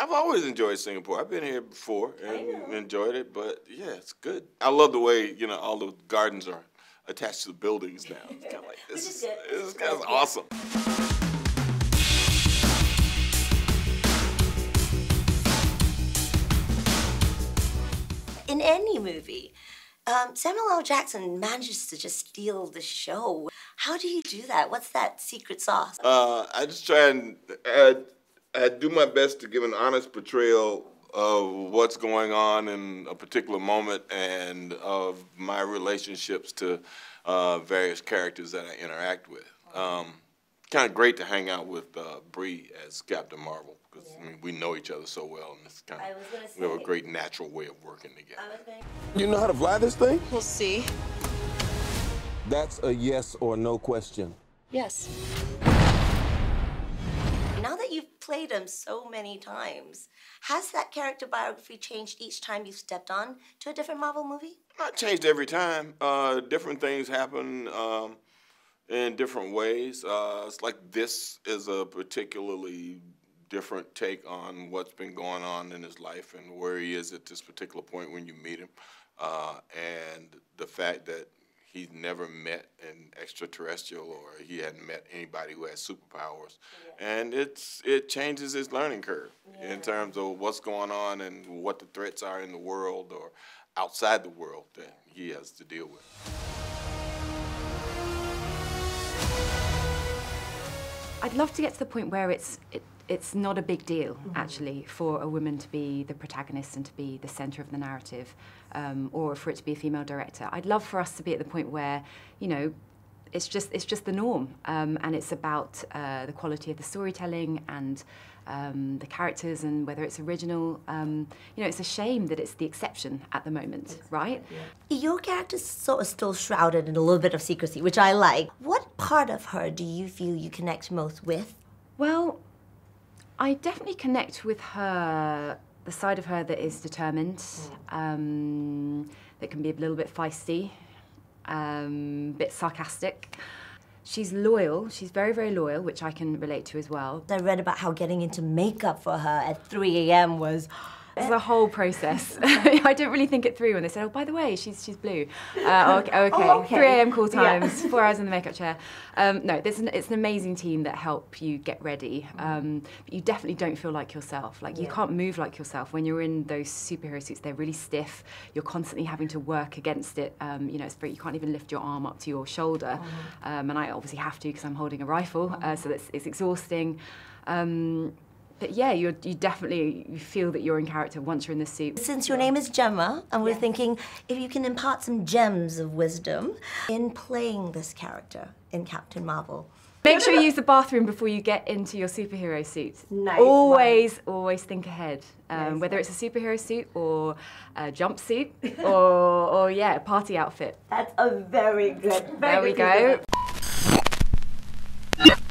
I've always enjoyed Singapore. I've been here before and enjoyed it, but yeah, it's good. I love the way, you know, all the gardens are attached to the buildings now. It's kind of like, this is kind of awesome. In any movie, Samuel L. Jackson manages to just steal the show. How do you do that? What's that secret sauce? I just try and I do my best to give an honest portrayal of what's going on in a particular moment and of my relationships to various characters that I interact with. Kind of great to hang out with Brie as Captain Marvel because I mean, we know each other so well, and it's kind of we have a great natural way of working together. You know how to fly this thing? We'll see. That's a yes or no question. Yes. Now that you've played him so many times, has that character biography changed each time you've stepped on to a different Marvel movie? Not changed every time. Different things happen in different ways. It's like this is a particularly different take on what's been going on in his life and where he is at this particular point when you meet him. And the fact that he's never met an extraterrestrial or he hadn't met anybody who has superpowers. Yeah. And it changes his learning curve in terms of what's going on and what the threats are in the world or outside the world that he has to deal with. I'd love to get to the point where it's not a big deal, actually, for a woman to be the protagonist and to be the centre of the narrative, or for it to be a female director. I'd love for us to be at the point where, you know, it's just the norm, and it's about the quality of the storytelling and the characters and whether it's original. You know, it's a shame that it's the exception at the moment, right? Yeah. Your character's sort of still shrouded in a little bit of secrecy, which I like. What part of her do you feel you connect most with? Well, I definitely connect with her, the side of her that is determined, that can be a little bit feisty, a bit sarcastic. She's loyal, she's very, very loyal, which I can relate to as well. I read about how getting into makeup for her at 3 a.m. was... It's a whole process. I didn't really think it through when they said, oh, by the way, she's blue. Okay. 3 a.m. call times, 4 hours in the makeup chair. No, it's an amazing team that help you get ready. But you definitely don't feel like yourself. Like, you can't move like yourself. When you're in those superhero suits, they're really stiff. You're constantly having to work against it. You know, you can't even lift your arm up to your shoulder. And I obviously have to because I'm holding a rifle, so it's exhausting. But yeah, you definitely feel that you're in character once you're in the suit. Since your name is Gemma, and we're thinking if you can impart some gems of wisdom in playing this character in Captain Marvel. Make sure you use the bathroom before you get into your superhero suit. Nice. Always think ahead. Whether it's a superhero suit or a jumpsuit or yeah, a party outfit. That's a very good. There we go.